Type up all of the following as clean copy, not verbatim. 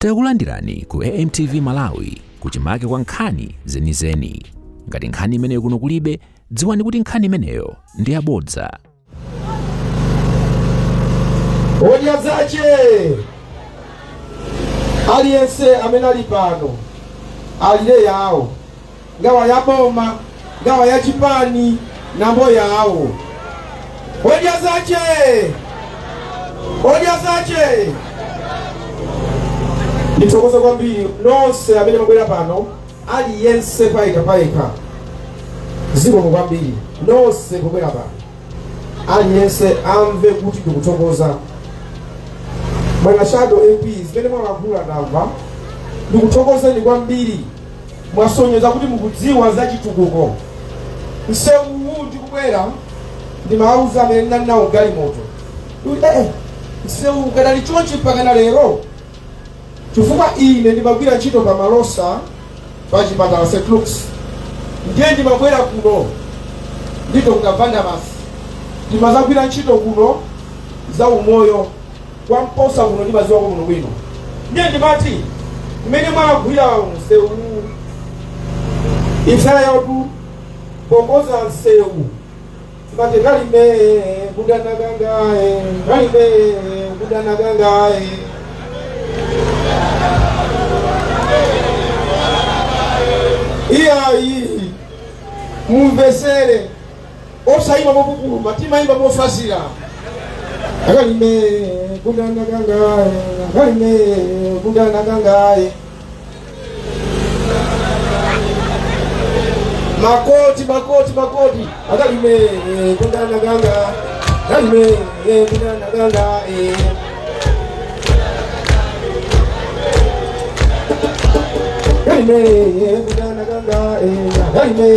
Takulandirani ku AMTV Malawi kuchimake kwa nkhani zenizeni. Ngati nkhani imeneyo kuno kulibe, dziwani kuti nkhani imeneyo ndi yabodza. Onya zache aliyense amene ali pano alile yawo, ngawa ya boma, ngawa ya chipani, nambo yawo. Onya zache nitokoza kwambiri nonse amene mabwera pano, aliyense paika ziko kwambiri nonse kubwera pano, aliyense amve kuti ndikutokoza. Bwana Shadow MPs zimene mwakagula ndamva, ndikutokozeni kwambiri, mwasonyeza kuti mukudziwa za chitukuko. Msewu ndikubwera ndimauza amene ndali nawo galimoto msewu ukadali chonchi mpaka lero, chifukwa ine ndimagwira ntchito pa malosa pa chipatala St. Luke's, ndiye ndimabwera kuno ndito kukavanda basi, ndimazagwira ntchito kuno za umoyo kwa mposa kuno, ndimaziwa kuno bwino. Ndiye ndimati mmene mwagwira msewu ifaya yotu bongoza msewu timati kalime budanagangae iyayi mumvesere osayima mokukuluma timayimba mofasira akalime budanagangae makoti akalime budanaganga kalime budanaganga kalime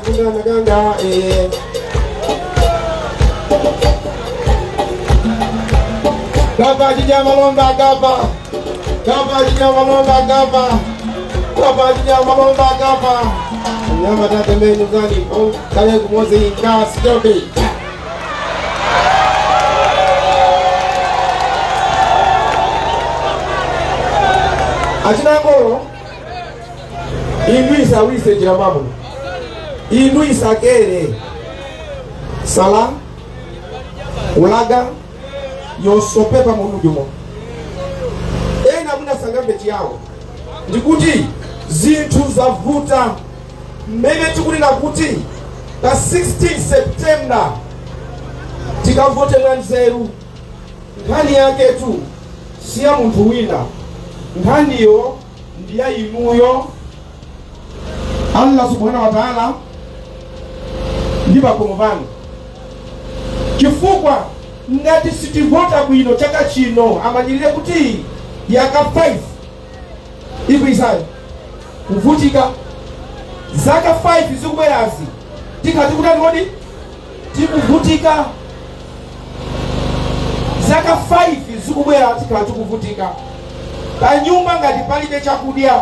budanaganga Gaba jijamalomba nyama tatembee nyumbani kale kumoze inga sidobe achinangolo induisa wise jiramamu induisa kere sala ulaga yosopepa munudumo ena muna sangambe chiyawo ndikuti zinthu zavuta mmene tikunena kuti pa 16 September tikavote mwanzeru. Nkhani yaketu siya munthu wina, nkhaniyo ndiya inuyo Allah subhanahu wa ta'ala ndi makomo pano, chifukwa ngati sitivota bwino chaka chino amanyirire kuti yaka 5 ikwisayo kuvutika zaka 5 zikubwerazi tikati kutani kodi tikuvutika, zaka 5 zikubwera tikati kuvutika. Pa nyumba ngati palibe chakudya,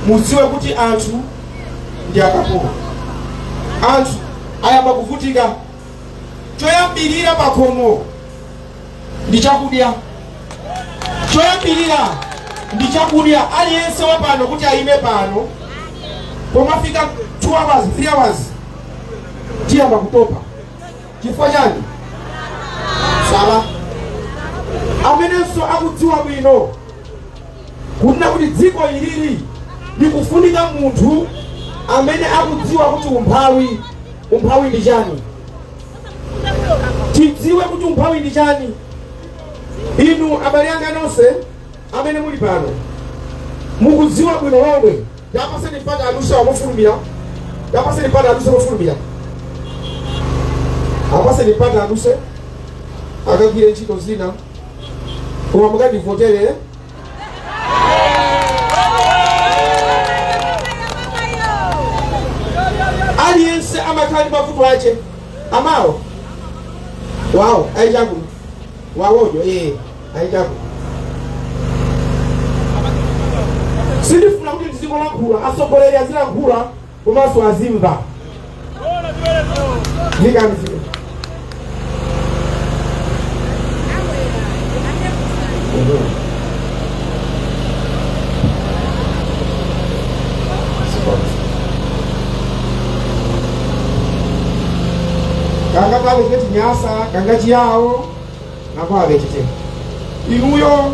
muziwe kuti anthu ndi akapona, anthu ayamba kuvutika. Choyambirira pakhomo ndi chakudya, aliyense wapano kuti ayime pano pomafika 2 hours 3 hours tiyamba kutopa. Chifukwa chani? Sala amenenso akudziwa bwino kunena kuti dziko ilili likufunika munthu amene akudziwa kuti umphawi ndi chani. Tidziwe kuti umphawi ndi chani. Inu abale anga nonse amene muli pano mukudziwa bwino lomwe. Yapaseni mpata adusa wamofulumira, yapaseni mpata adusa wamofulumira, apaseni mpata aduse akagwire ntchito zina koma mukandivotere. Aliyense amakhala mavuto ache amawo wawo aijabu wawojo aijabu sindifuna kuti ndizikolakula asogoleri azilankhula komanso azimva. vikani kanga pale keti nyasa kanga chiao nakwa betete inuyo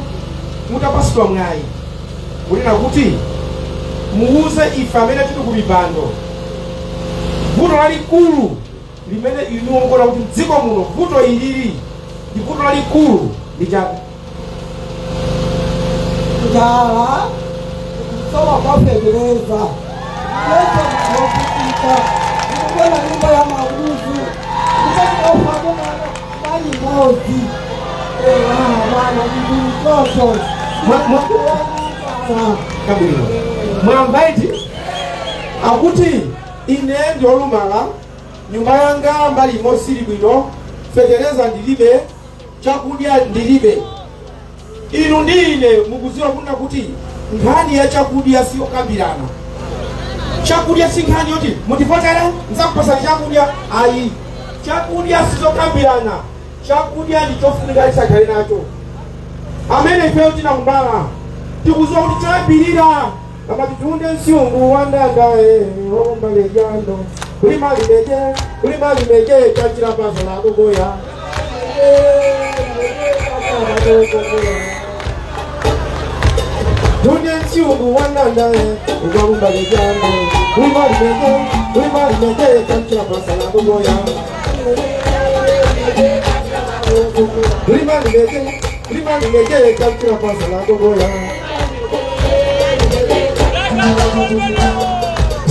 mutapasitwa mwayi ulina kuti muuze ife amene tili ku mipando vuto lalikulu limene ilimuongola kuti mdziko muno vuto ilili ndi vuto lalikulu lijani njala kusoma kwafegereza kuleta mlopita kukwena nyumba ya mauzu kukwena mali mozi wana mtoto kabulino mwambaiti akuti ine ndiolumala nyumba yanga mbali imosili bwino fetereza ndilibe chakudya ndilibe inu ndi ine mukuziwa kuna kuti nkhani ya chakudya siyo kambirana chakudya si nkhani yoti mutipotere nzakupasani chakudya ayi chakudya sizokambirana chakudya ndichofunika lisakhale nacho amene ifeyo tinakumbala tikuziwa kuti choyambirira amati tunde nsiungu wandandae ombalejando kulimalimeje chachira paso lakugoya tunde nsiungu wandandae ukwalumbalejando kulimalimeje chachira paso lakugoya kulimalimeje chachira paso lakugoya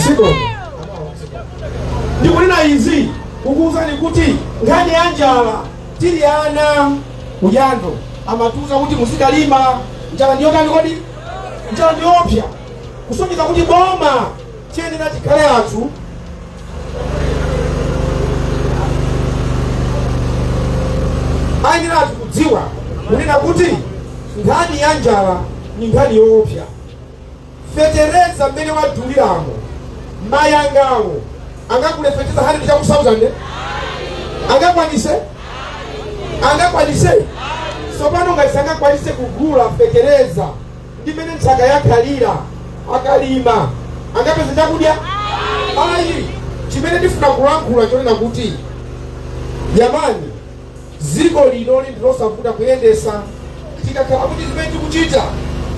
siko ndikulina izi kukuuzani kuti nkhani ya njala tili ana kujando amatuza kuti muzikalima njala ndiyotani kodi njala ndiyopya kusonyeza kuti boma chiyenera chikhale athu ayenera athu kudziwa kunena kuti nkhani ya njala ni nkhani yoopsa fetereza mmene waduliramo mayangawo angakulefeteza 100,000 angakwanise sopano ngati angakwanise kugula fetereza ndimene nthaka yakhalira akalima angapeza chakudya ayi chimene ndifuna kulankhula chonena kuti jamani dziko linoli ndilosavuta kuyendesa tikakhala kuti zimene tikuchita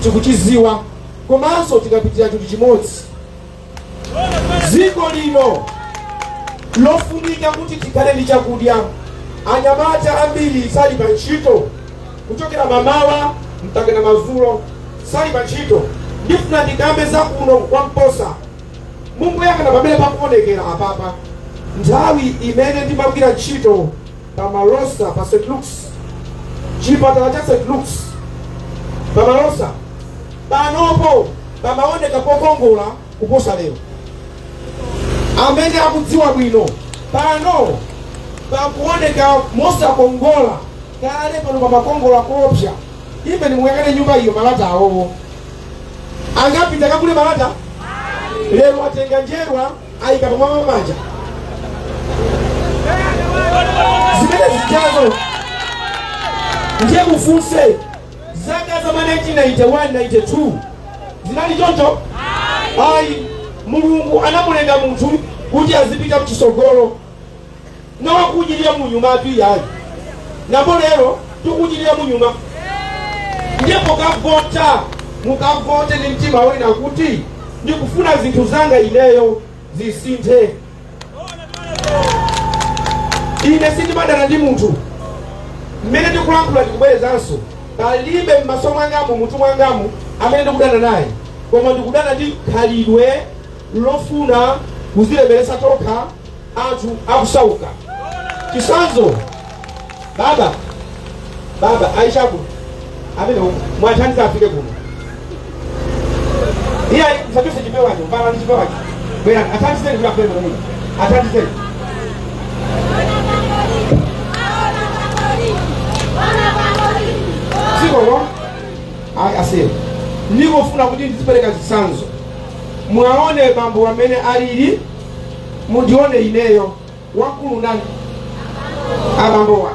tikuchiziwa komanso tikapitira chinthu chimodzi dziko lino lofunika kuti tikhale ndi chakudya anyamata ambiri sali pa ntchito kuchokera mamawa mpaka na mazulo sali pa ntchito ndifuna ndikambe zakuno kwa mposa mungu yakana pamene pakuonekera apapa nthawi imene ndimagwira ntchito pa malosa pa St. Luke's chipatala cha St. Luke's pa malosa panopo pamaoneka pokongola kuposa lero amene akudziwa bwino pano pakuoneka mosakongola kale pano pamakongola kopsa ibe nimuyangane nyumba iyo malata awowo angapita kakule malata lero atenga njerwa ayika pamwamba manja zimene zijazo ndiye kufunse zaka za 1991 92 zinali choncho ayi mulungu anamulenga munthu kuti azipita mchisogolo nawakujilira munyuma atu yayi nabo lero tukujilira munyuma ndiye mukavote ndi mtima wena kuti ndikufuna zinthu zanga ineyo zisinthe ine sindimadana ndi munthu mmene ndikulankhula ndikubwerezanso palibe m'maso mwangamu munthu mwangamu amene ndikudana naye koma ndikudana ndi khalidwe lofuna kuzilemeresa tokha anthu akusauka chisanzo baba aishaku amene mwathandiza afike kuno iya msatuse chipewacho mbala ndi chipewacho bwera athandizeni kuti afike kuno athandizeni sikolo asero ndikufuna kuti ndizipereka chisanzo mwaone bambo amene alili mundione ineyo wakulu ndani? Abambo wa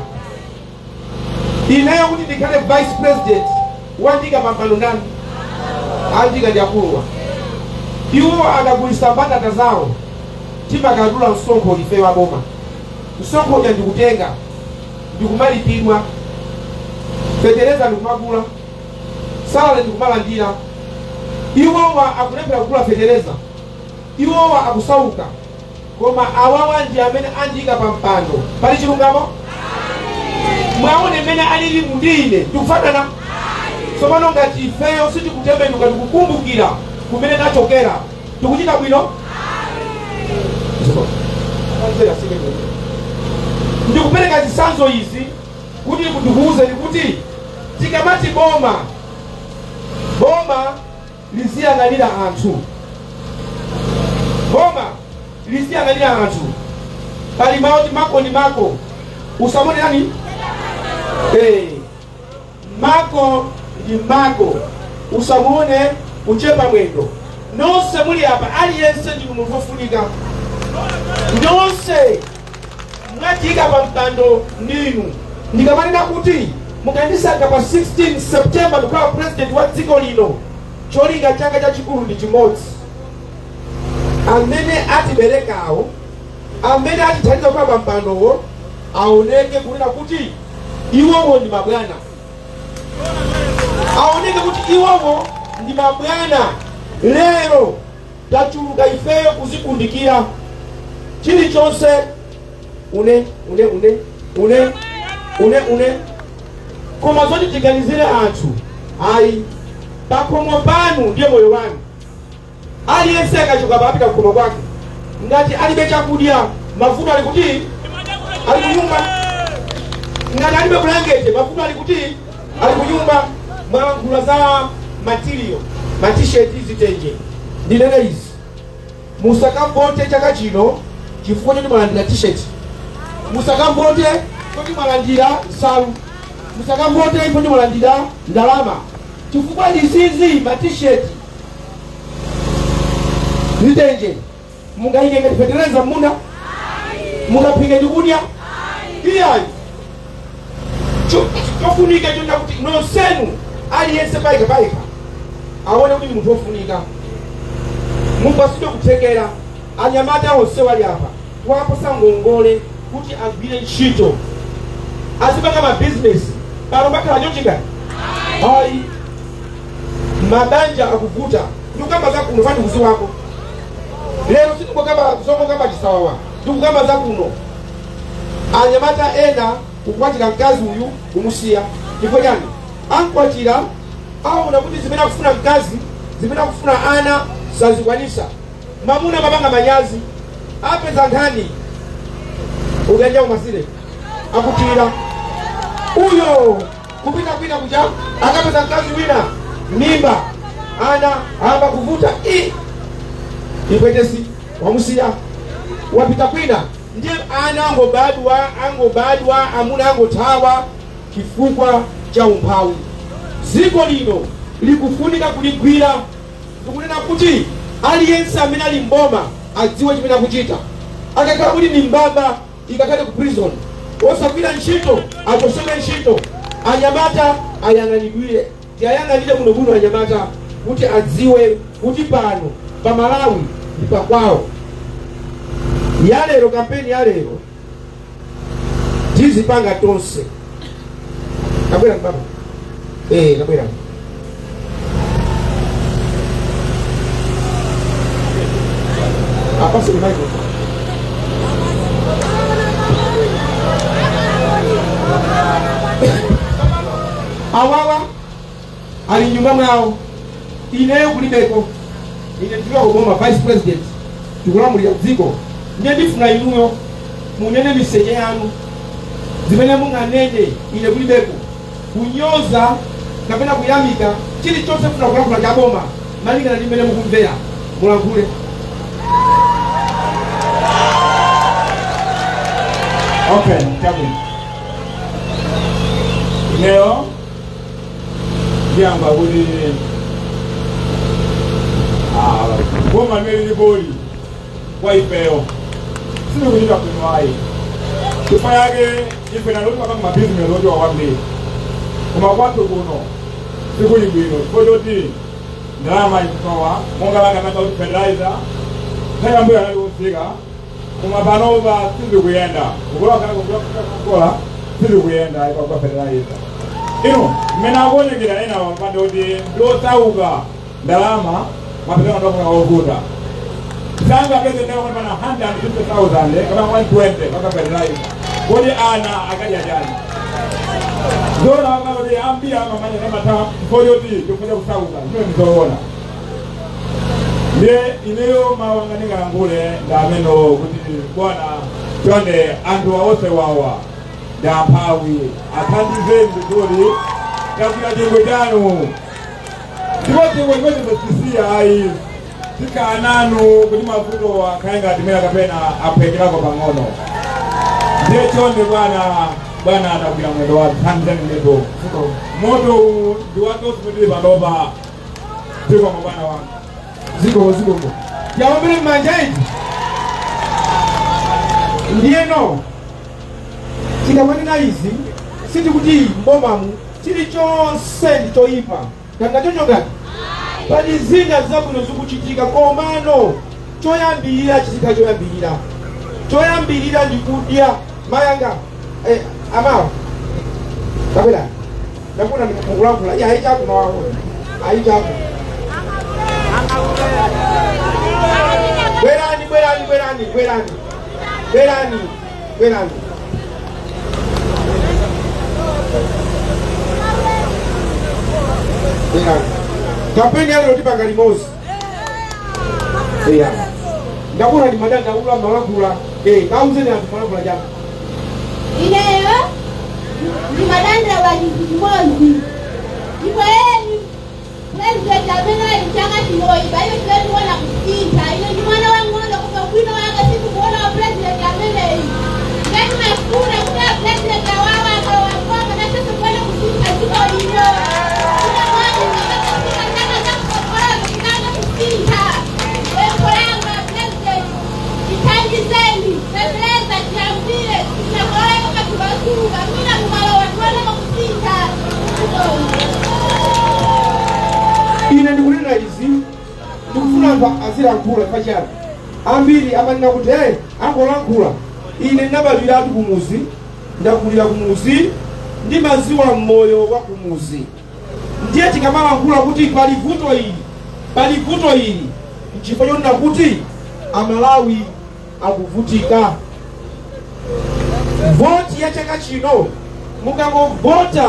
ineyo kuti ndikhale vice president wandika pambano ndani? Andika ndiakuluwa. Iwo adagulisa mbatata zawo timakatula msonkho ife wa boma. Msonkho uja ndikutenga ndikumalipidwa, fetereza ndikumagula, salale ndikumalandira. Iwowa akulepera kugula fetereza, iwowa akusauka, koma awawa ndi amene andika pampando. Pali chilungamo? Mwaone mene alili mundine ndikufanana. Somano ngati ifeyo sitikutembenuka ndikukumbukira kumene nachokera, tikuchita bwino? Ndikupereka zisanzo izi kuti ndikuwuzeni kuti tikamati boma liziyang'anira anthu, boma liziyang'anira anthu. Pali mauti mako ni mako usamone nani? Mako ndi mako usamone uchepa mwendo. Nonse muli apa aliyense ndi munthu wofunika. Nonse mwatika pa mpando ninu. Ndikamanena kuti mukandisaka pa 16 September ndikhala president wa dziko lino, cholinga changa chachikulu ndi chimodzi. Amene atiberekawo, amene atithandiza kukhala pa mpandowo, aoneke kunena kuti iwowo ndi mabwana. Aoneke kuti iwowo ndi mabwana. Lero tachuluka ifeyo kuzikundikira chilichonse une koma zoti tiganizire anthu. Ayi, pakhomo panu ndiye moyo wanu. Aliyense akachoka papita kukhomo kwake, ngati alibe chakudya, mavuto ali kuti ali kunyumba. Ngati alibe blanketi, mavuto ali kuti ali kunyumba. Mwalankhula za material, matisheti zitenje. Ndinene izi, musakambote chaka chino chifukwa choti mwalandira t-shirt. Musakambote choti mwalandira nsalu. Musakambote choti mwalandira ndalama. Chifukwa ndisizi t-shirt zitenje. Mungayike ngati fetereza munda, mungapinge ndikudya. Iyayi chofunika chonda kuti nonsenu aliyense paika aone kuti munthu wofunika. Mupasidwe kuthekera. Anyamata onse wali apa waposa ngongole kuti agwire ntchito, azipanga mabizinesi. Pano pakhala nyochingani? Ayi, mabanja akuvuta. Ndikukamba za kuno fani kuzi wako. Lero sitikukamba zokukamba chisawawa, ndikukamba za kuno. Anyamata ena kukwatira mkazi uyu kumusiya. Chifukwa chani? Ankwatira aona kuti zimene akufuna mkazi, zimene akufuna ana sazikwanisa. Mamuna mabanga manyazi, apeza nkhani uganja umasire akutira uyo kupita kuja akapeza mkazi wina mimba ana amba kuvuta ipwetesi wamusiya wapita kwina. Ndiye ana angobadwa amuna angothawa chifukwa cha umphawi. Dziko lino likufunika kuligwira. Ndikunena kuti aliyense amene ali mboma adziwe chimene akuchita. Akakhala kuti ni mbaba ikakhale ku prison, osagwira ntchito achosoke ntchito. Anyamata ayang'anidwire, tiyayang'anire muno anyamata kuti adziwe kuti pano pa Malawi ndi pakwawo. Yalero kampeni yalero tizipanga tonse. Kabwera baba. Kabwera. Apa sih naik? Awawa ali nyumba mwao ineyo kulibeko ine tiwa kuboma vice president tikulamulira dziko. Ndiye ndifuna inuyo munene miseche yanu zimene munganene ine kulibeko kunyoza kapena kuyamika chilichonse funa kulankhula cha boma malingana ndi mmene mukumvera mulankhule. Okay, kabisa. Leo yamba buli boma meli boli kwa ipeo sili kuchita kunywayi chifukwa yake ife naloti makanga mabizinesi ochoka kwambiri koma kwathu kuno sikuli bwino chifukwa choti ndalama ikusowa monga vakanaka kuti fertilizer nthawi yambuyo anali kufika koma panopa sizikuyenda kukola sizikuyenda kwa fertilizer ino mmene akuonekera ena pande kuti ndiosauka ndalama mapesa matoka okuta sanga pesa ndao pana 150,000 kama 120 mpaka fertilizer kodi ana akadya jani zona wakati ambia mamanya kama ta mfoyoti tukuja kusauka ndio nzoona ndiye ineyo mawanganika ngule ndameno kuti bwana twende andu waose wawa ndampawi atandizeni ndori yakula jengo jano ndiwote wewe ndisisia ai tikananu kuti mavuto akaenga timera kapena apekera kwa pangono ndiye chonde bwana atakuya mwendo wa Tanzania ndio moto ndiwato sipidi baloba tiko mabwana wangu ziko yaombele manjaiti ndiye no tikamanena izi siti kuti mbomamu chili chonse ndichoipa kangachochokati pali zina zabwino zikuchitika komano choyambirira chitika choyambirira ndikudya mayanga amawa kabela nakuna mkulangula ya haichaku mawawo haichaku Bwerani kampeni yale lotipa ngalimozi ndakula ni madanda ula malakula kauze ni atu malakula jamu ineyo ni madanda wa limozi iweeni president amena ichanga timoi bayo twetu wana kusita ino ni mwana wa ngono kwa kwino waka siku kuona wa president amena hii kati mekuna kuna president ya wawa kwa wakwama na sasa kuwana kusita siku ino kuna mwani kama kusita kama za kukwara kukana kusita weko yangu wa president itangi zeni pepeleza kiambile na kwa kama tubasuga mina kumala watu wana kusita ine ndikulira izi ndikufuna azira nkula pachana ambiri amanena kuti angolankhula ine ndinabalira atu kumuzi ndakulira kumuzi ndi maziwa mmoyo wa kumuzi ndiye tikamalankhula kuti pali vuto ili nchifukwa chonena kuti amalawi akuvutika voti ya chaka chino mukangovota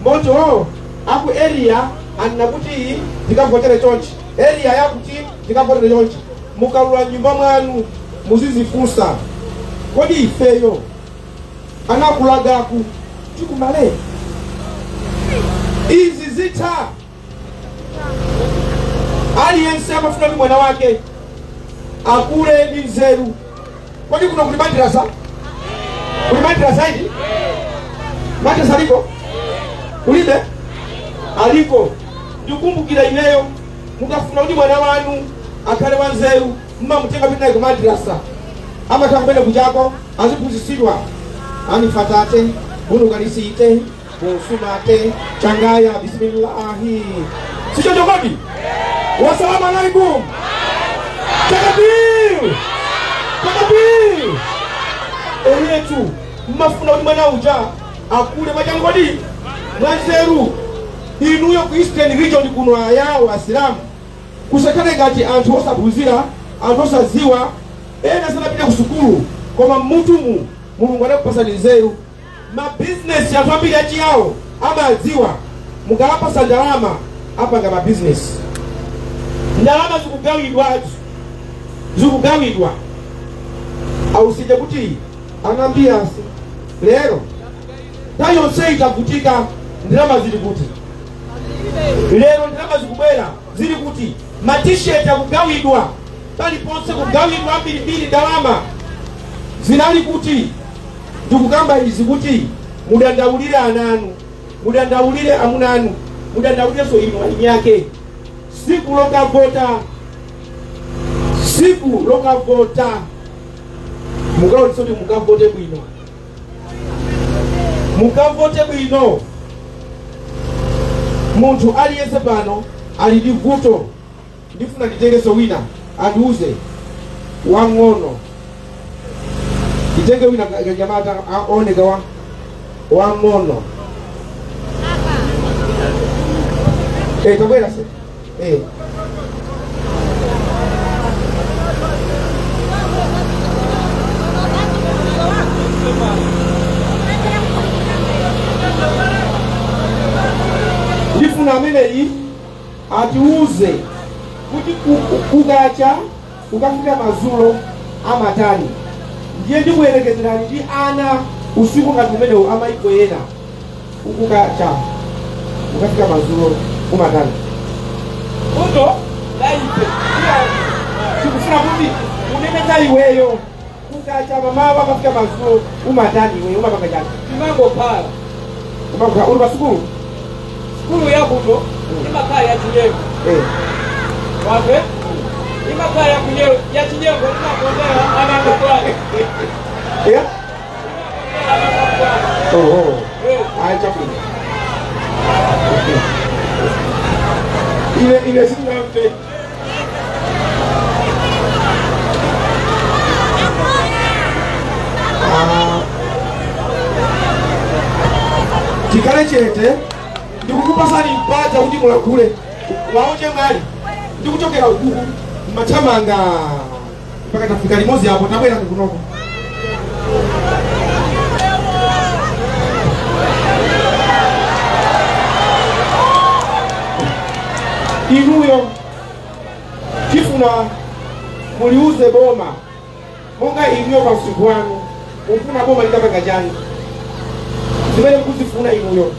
moto aku area anakuti tikavotere chonchi area yakuti tikavotere chonchi mukalula nyumba mwanu muzizifusa kodi ifeyo anakulagaku tikumale izi zita aliyense amafuna ndi mwana wake akule ndi nzeru kodi kuno kuli madrasa idi madrasa liko kulibe aliko ndikumbukira ineyo mukafuna kuti mwana wanu akhale wanzeru mmamutenga pita ku madrasa amatangwene kuchako aziphunzitsidwa anifatate bunuganisite busumate changaya bismillahi sicho chokodi wasalamu alaikum takabir eyetu mmafuna kuti mwana uja akule machangodi mwanzeru inuyo ku Eastern region kuno ayawo asilamu kusakane ngati anthu osabuzira anthu osaziwa ena sanapita ku sukulu koma mmutumu mulungu anakupasani nzeru mabizinesi anthu ambiri achiyawo amadziwa mukalapasa ndalama apanga mabizinesi ndalama zikugawidwa ausije kuti anambiyasi lero tayonse itavutika ndalama zili kuti lero ndalama zikubwera zili kuti matisheti akugawidwa paliponse kugawidwa mbirimbiri ndalama zinali kuti ndikukamba izi kuti mudandaulire ananu mudandaulire amunanu mudandaulireso inu alimi yake siku lokavota mugawo lisoti mukavote bwino, mukavote bwino. Munthu aliyense pano ali ndi vuto, ndifuna nditengeso wina atiuze wang'ono, nditenge wina kanyamata aoneka wang'ono. Tabwera se ndifuna ameneyi atiuze kuti kukacha kukafika mazulo amatani, ndiye ndikuyerekezerani ndi ana usiku ngati umenewu amaiko ena kukacha kukafika mazulo umatani. Kuto laipe tikufuna kuti unemeta iweyo kukacha mamawa akafika mazulo umatani iweyo umapanga chani timangophala uli pa sukulu yakuto imakaya yachinyengo wape imakaya yachinyengo imakondera anangakwale aichapile ile sinampe tikale chete ndikukupasani mpata kuti mulakule waonje mwali ndikuchokera ukuku machamanga mpaka tafika limozi hapo tabwera kunoko. Inuyo kifuna muliuze boma monga inuyo kwa usiku wanu mfuna boma litapanga jani zimele kuzifuna inuyo.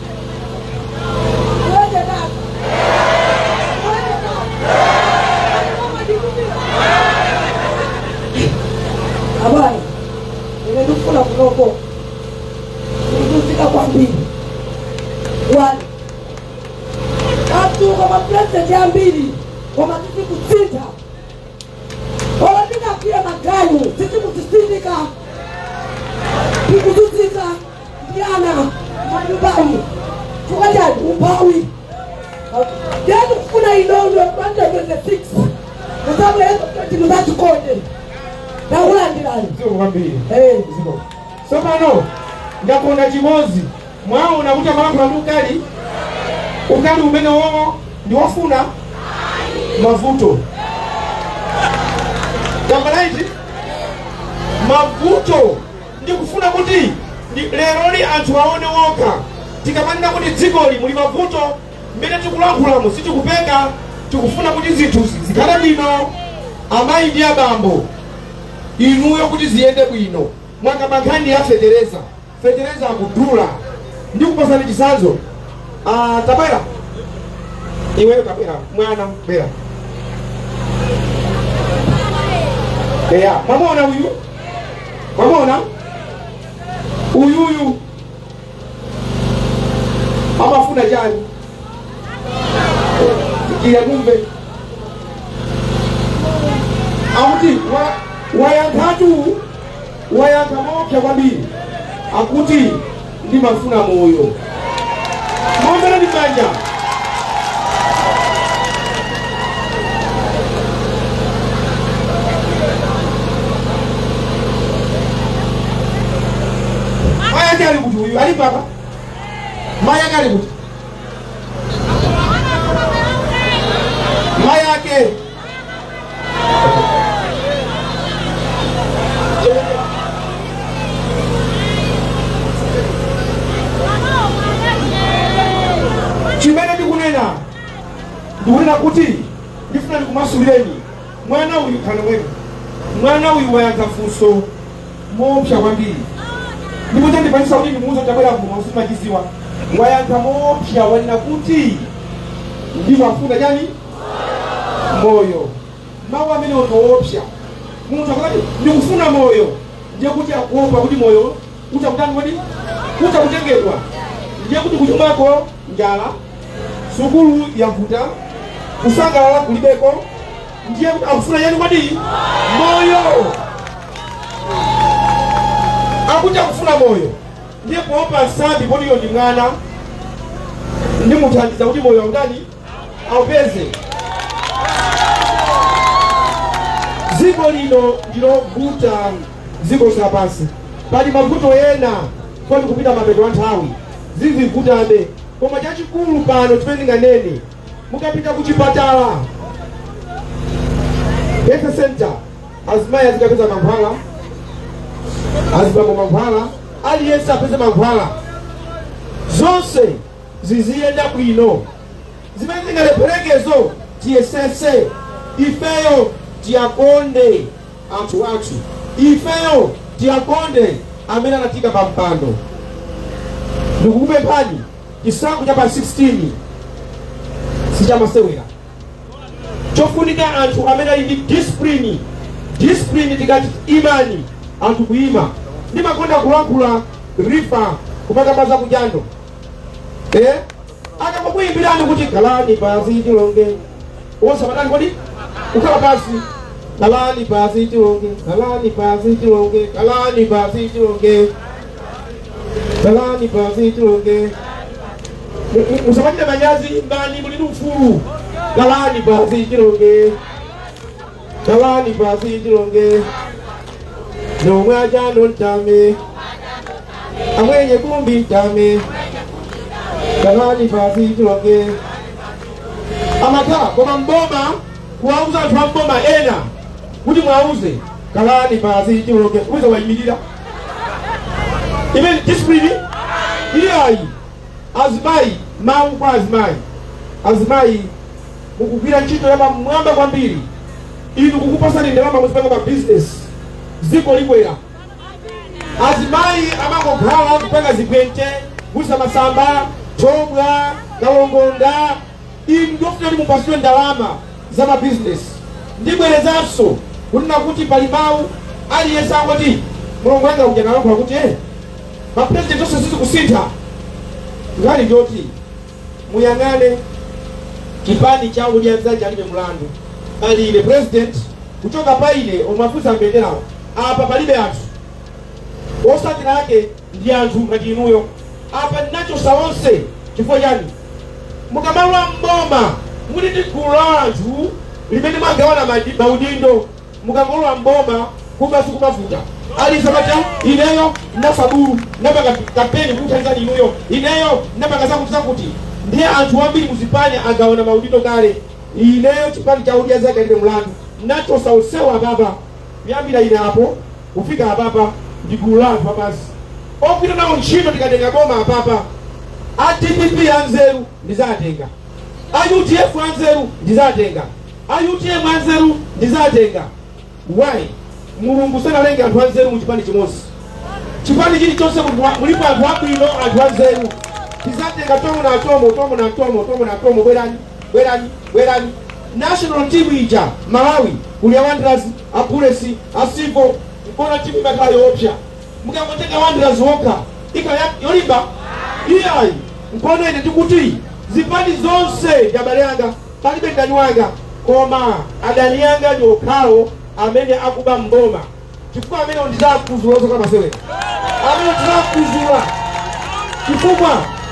Habari, nimedufuna kunoko nilifika kwa mbili wani watu kwa mapresident ya mbili kwa matiti kusinta walatika pia magayu sisi kutisindika kikutusika ndiana majubani tukajani upawi jani kufuna inono 126 kusabu yesu katimu za chukode na ulandirani sio kwambie ziko so pano ngakona chimozi mwao unakuta mara kuna ukali umene wowo ndi wafuna mavuto jamalaiti mavuto ndi kufuna kuti leroli anthu aone woka tikamanena kuti dzikoli muli mavuto mmene tikulankhulamo sitikupeka tikufuna kuti zinthu zikhale bwino amayi ndi abambo inuyo kuti ziyende bwino mwakamankhani ya fetereza akudula ndikupasani chisanzo. Tabwera iweyo tabwera mwana bwera mamona uyuyu amafuna jani iya kumbe akuti wayankamopya kwambiri akuti ndi mafuna moyo mombera ndi manja mayake ali kuti uyu ali papa mayake ali kuti mayake chimene ndikunena kuti ndifuna ndikumasulireni mwana uyu khale mwene mwana uyu wayankha funso mopsa kwambiri ndipo chandipanisa kuti ndimuuza tabwera mvuma usimachiziwa wayankha mopsa wanena kuti ndimafuna chani moyo mawu amene onoopsa munthu akati ndikufuna moyo ndiye kuti akuopa kuti moyo utakutani kodi utakutengedwa ndiye kuti kuchumako njala sukulu yavuta kusangalala kulibeko ndiye kuti akufuna yani kodi moyo akuti akufuna moyo ndiye kuopa nsambi poti iyo ndi mwana ndimuthandiza kuti moyo wautani aupeze. Dziko lino ndilovuta dziko lapansi, pali mavuto ena poti kupita mapeto a nthawi zivivutabe, koma chachikulu pano chimene ndinganene, mukapita kuchipatala health center, azimayi azikapeza mankhwala, azibambo mankhwala, aliyense apeze mankhwala, zonse ziziyenda bwino. Zimene tingaleperekezo tiyesese, ifeyo tiyakonde anthu athu, ifeyo tiyakonde amene anatika pa mpando. Ndikukupemphani chisankho cha pa 16 sichamasewera, chofunika anthu amene ali ndi discipline, tikati imani, anthu kuima. Ndimakonda kulankhula rifa kupakamaza kujando akakuyimbirani kuti kalani pasi tilonge osamatani kodi ukhala pasi, kalani pasi tilonge, kalani pasi tilonge, kalani pasi tilonge, kalani pasi tilonge, musamatire manyazi, imbani muli ndi ufulu, kalani pasi tilonge, kalani pasi tilonge, nomwe ajano ntame amwenye kumbi ntame, kalani pasi tilonge. Amata koma mboma kuwauza anthu a mboma ena kuti mwauze kalani pasi tilonge, uza wayimirira imene discipline iyayi. Azimayi, mawu kwa azimayi, azimayi mukugwira ntchito ya pamwamba kwambiri, inu kukupasani ndalama muzipanga pa business, dziko likwera. Azimayi amangokhala kupanga zigwente, kusa masamba, thobwa, kalongonda, inu ndofuna kuti mupasiwe ndalama za ma business. Ndibwerezanso kunena kuti pali mawu aliyense angoti mulungu wanga uja nalongola kuti ma president onse sizikusintha. Ngali njoti muyang'ane chipani cha ulianza chalibe mlandu, alibe president kuchoka paine omafusa mbenderawo apa palibe anthu osatira yake ndi anthu ngati inuyo apa ndinacho sawonse. Chifukwa chani? Mukamalowa mboma muli ndi gulu la anthu limene mwagawana maudindo, mukangolowa mboma kumasu kumavuta alisabata ineyo nafaburu napaka kapeni kuthanzani inuyo, ineyo napaka zakuti ndiye anthu ambiri muzipani agawana maudindo kale, ineyo chipani cha udia zake ndiye mlandu nacho sausewa ababa yambira ine hapo kufika ababa ndi gulu la anthu abasi opita nawo ntchito tikatenga boma ababa. ATPP anzeru ndizatenga, AUTF anzeru ndizatenga, AUTM anzeru ndizatenga. Why? Mulungu sanalenge anthu anzeru mu chipani chimodzi. Chipani chilichonse mulipo anthu abwino, anthu anzeru. Tizatenga tomo na tomo, bwerani. National team ija Malawi kuli Wanderers, Apulesi, Asivo, mbona timu imakhala yoopsa. Mukangotenga Wanderers wokha ikaya yolimba iyayi. Mbona ine tikuti zipani zonse jabale yanga palibe ndani wanga, koma adani yanga ndi okhawo amene akuba mboma. Chifukwa amene ndizakuzula kama sewe, amene ndizakuzula chifukwa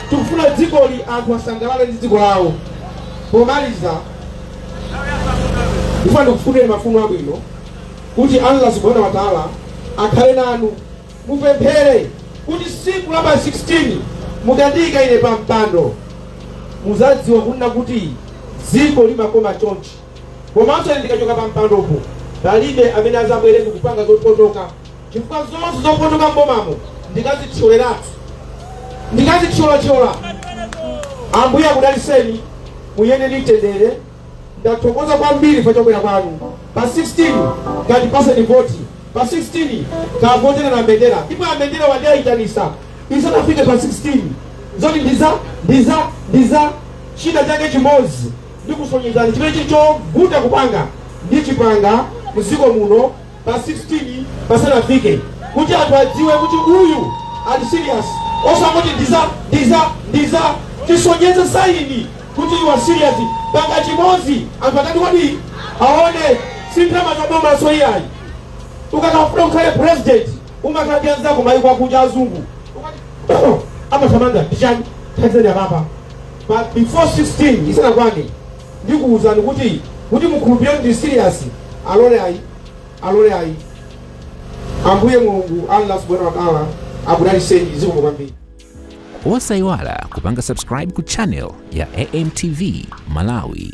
tikufuna dzikoli anthu asangalale ndi dziko lawo. Pomaliza ndifuna ndikufunire mafumu abwino kuti Allah subhanahu wa ta'ala akhale nanu, mupemphere kuti siku la 16 mukandika ine pa mpando muzadziwa kunena kuti dziko limakoma chonchi. Komanso ndikachoka pa mpandopo palibe amene azabwereke kupanga zopotoka, chifukwa zonse zopotoka mbomamo ndikazitcholeratu, ndikazitcholachola. Ambuye akudaliseni, muyende ndi mtendere. Ndathokoza kwambiri pa chokwera kwanu. Pa 16 ngati paseni voti, pa 16 kavotera na mbendera, ndipo mbendera wandiyaitanisa isanafike pa 16 zoti ndiza chida chake chimodzi ndikusonyezani chimene chichovuta kupanga ndichipanga muziko muno pa 16 pasanafike, kuti anthu adziwe kuti uyu ali serious. Osangoti ndiza tisonyeze saini kuti you are serious. Panga chimodzi anthu atati kodi aone sintrama zaboma soiyayi. Ukakafuna ukhale president umatambia nzako mayiko akuja azungu ama samanda tishani Tanzania baba. But before 16 isana kwani ndikuuza kuti mukhulupirire ndi serious alole ayi ambuye Mulungu Allah subhanahu wa ta'ala akudaliseni zikomo kwambiri. Osayiwala kupanga subscribe ku channel ya AMTV Malawi.